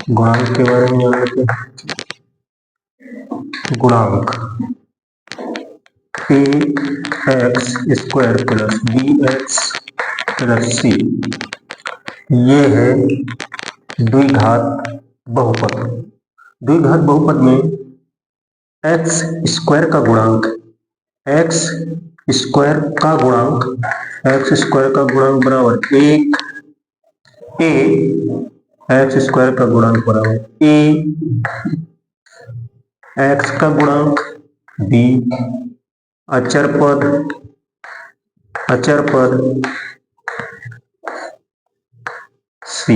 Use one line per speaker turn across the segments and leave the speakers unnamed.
गुणांक के बारे में जान लेते हैं। गुणांक a x square plus b x plus c, ये है द्विघात बहुपद। द्विघात बहुपद में एक्स स्क्वायर का गुणांक एक्स स्क्वायर का गुणांक बराबर एक ए एक्स स्क्वायर का गुणांक बराबर ए एक्स का गुणांक बी अचर पद सी।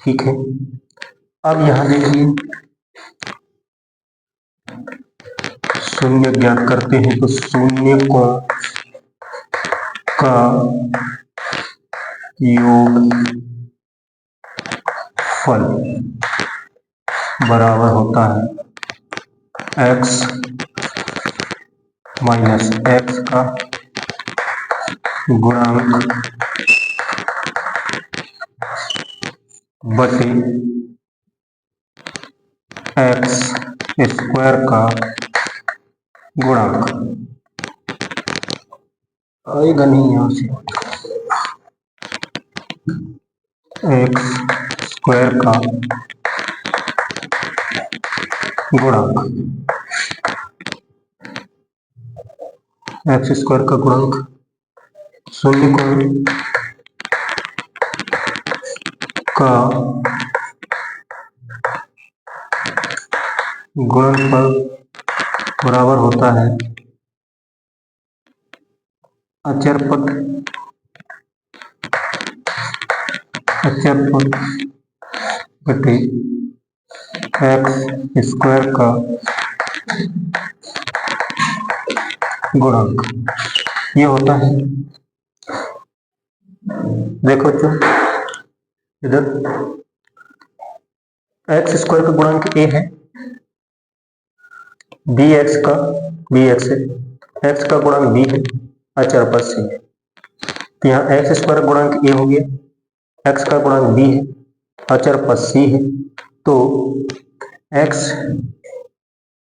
ठीक है, अब यहां देखिए शून्य ज्ञात करते हैं, तो शून्य का योगफल बराबर होता है एक्स माइनस एक्स का गुणांक बटे एक्स स्क्वायर का गुणांक। आएगा नहीं यहां से, एक्स स्क्वायर का गुणांक, एक्स स्क्वायर का गुणांक शून्य का गुणनफल बराबर होता है अचर पद बटे एक्स स्क्वायर का गुणांक। ये होता है, देखो बच्चों इधर एक्स स्क्वायर का गुणांक ए है, बी एक्स है, एक्स का गुणांक बी है, अचर पद सी है। तो यहाँ एक्स स्क्वायर का गुणांक ए हो गया, एक्स का गुणांक बी है, अचर पद सी है, तो एक्स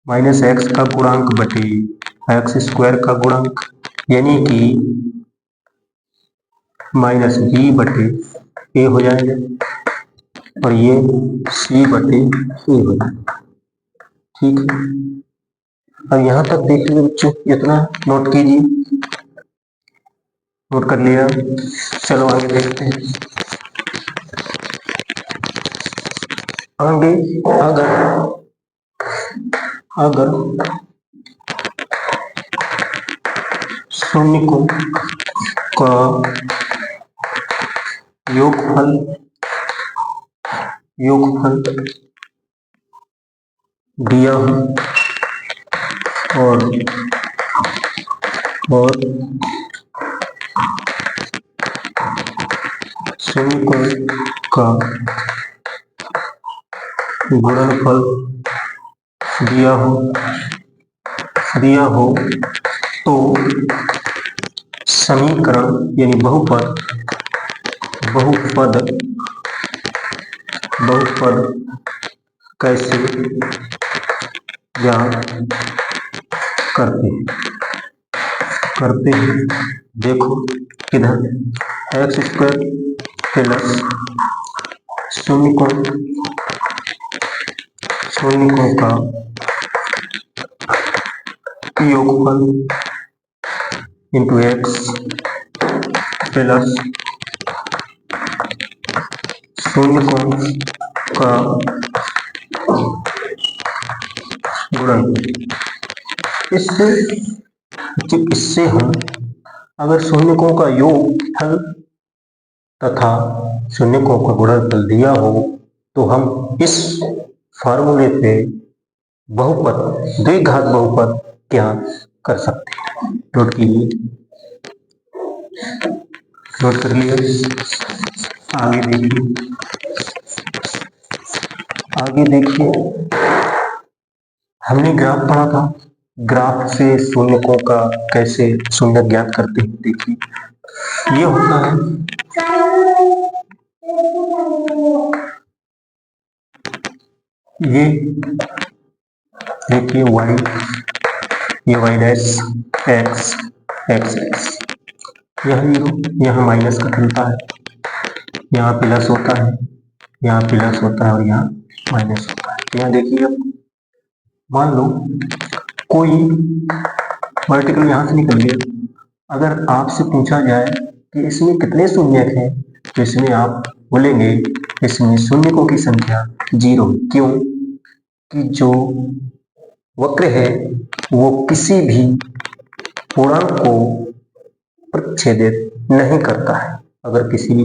माइनस एक्स का गुणांक बटे एक्स स्क्वायर का गुणांक, यानी कि माइनस बी बटे ए हो जाएगा और ये सी बटे ए हो जाएगा। ठीक है, अब यहां तक देख लीजिए बच्चों, इतना नोट कीजिए, नोट कर लिया। चलो आगे देखते हैं। आगे अगर शून्य का योगफल दिया हो और शून्य का गुणनफल दिया हो तो समीकरण यानी बहुपद कैसे ज्ञात करते हैं। देखो इधर एक्स स्क्वायर प्लस शून्य का योगफल इंटू एक्स प्लस शून्य का गुणनफल। इससे हम अगर शून्यकों का योगफल तथा शून्यकों का गुणनफल दिया हो तो हम इस फार्मूले पे बहुपद द्विघात बहुपद ज्ञात कर सकते हैं। नोट कीजिए, नोट कर लिया। आगे देखिए हमने ग्राफ पढ़ा था, ग्राफ से शून्यकों का कैसे शून्य ज्ञात करते हैं। देखिए ये होता है ये देखिए वाई, ये Y dash X X X, यह जीरो, यहाँ माइनस का खिलता है, यहाँ प्लस होता है, यहाँ प्लस होता है और यहाँ माइनस होता है। यहाँ देखिए अब मान लो कोई वर्टिकल यहाँ से निकल गया, अगर आपसे पूछा जाए कि इसमें कितने शून्यक हैं, तो इसमें आप बोलेंगे इसमें शून्यकों की संख्या 0। क्यों? कि जो वक्र है वो किसी भी पूर्णांक को प्रतिच्छेदित नहीं करता है। अगर किसी भी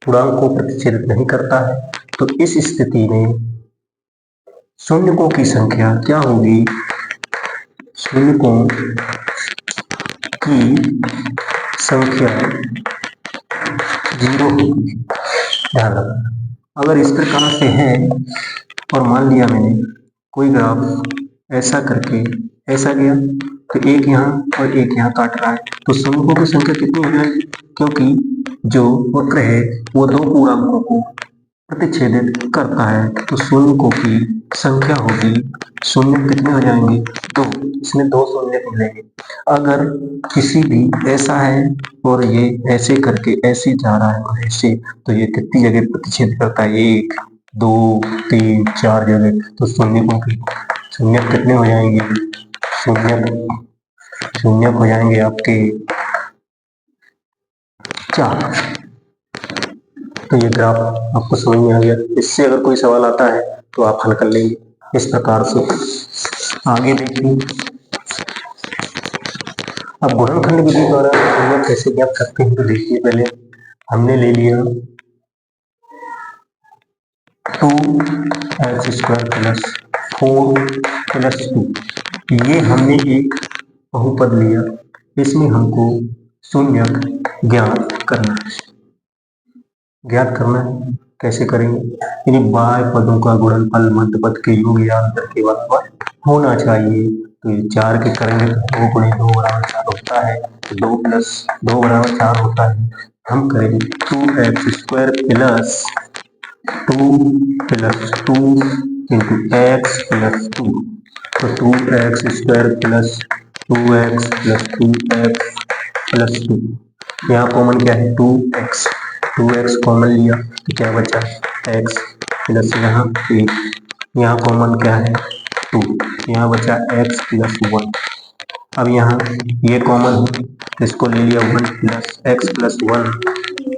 पूर्णांक को प्रतिच्छेदित नहीं करता है तो इस स्थिति में शून्यकों की संख्या क्या होगी? शून्यकों की संख्या 0 होगी। ध्यान रखना, अगर इस प्रकार से है और मान लिया मैंने कोई ग्राफ ऐसा करके ऐसा गया तो एक यहाँ और एक यहाँ काट रहा है, तो शून्यकों की संख्या कितनी हो जाएगी? क्योंकि जो वक्र है वो दो पूर्णांकों को प्रतिच्छेदित करता है, तो शून्यकों की संख्या होगी, शून्य कितने हो जाएंगे? 2। इसमें 2 शून्य मिलेंगे। अगर किसी भी ऐसा है और ये ऐसे करके ऐसे जा रहा है और ऐसे, तो ये कितनी जगह प्रतिच्छेद करता है? 1 2 3 4 जगह। तो शून्यकों की शून्य कितने हो जाएंगे? शून्य हो जाएंगे आपके 4। तो ये ग्राफ आपको समझ में आ गया। इससे अगर कोई सवाल आता है तो आप हल कर लेंगे इस प्रकार से। आगे देखिए, अब गुणनखंड विधि द्वारा हम कैसे ज्ञात करते हैं, तो देखिए पहले हमने ले लिया 2x² प्लस 4 प्लस 2, ये हमने एक बहुपद लिया, इसमें हमको शून्यक ज्ञात करना है। कैसे करेंगे? यानी बाह्य पदों का गुणनफल मध्य पद के योग या अंतर के बराबर होना चाहिए। तो ये 4 के करेंगे तो 2 गुणे 2 बराबर 4 होता है, तो 2 प्लस 2 बराबर 4 होता है। हम करेंगे 2x² plus 2 plus 2 into x plus 2, तो 2x² plus 2x plus 2x plus 2, यहाँ कॉमन क्या है? 2x, 2x कॉमन लिया तो क्या बचा? x प्लस यहाँ 1, यहाँ कॉमन क्या है? 2, यहाँ बचा x प्लस 1। अब यहाँ ये कॉमन है, इसको ले लिया 1 प्लस x प्लस 1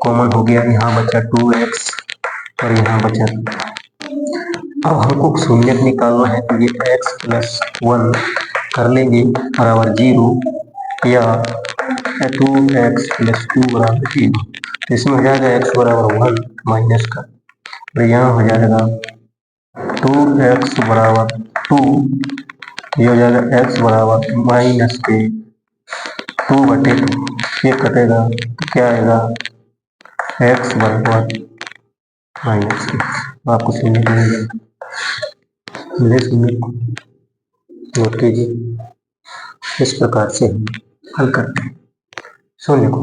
कॉमन हो गया, यहाँ बचा 2x और यहाँ बचा 2। अब हमको शून्यक निकालना है, तो ये x प्लस 1 कर लेंगे बराबर 0 या 2x प्लस 2 बराबर 0। तो इसमें हो जाएगा x बराबर 1 माइनस का, तो यहाँ हो जाएगा 2x बराबर 2, ये हो जाएगा x बराबर माइनस के 2/2, ये कटेगा तो क्या आएगा? x बराबर माइनस के। आपको शून्य मिलेगा, मिले शून्य नोट कीजिए। इस प्रकार से हम हल करते हैं शून्य को।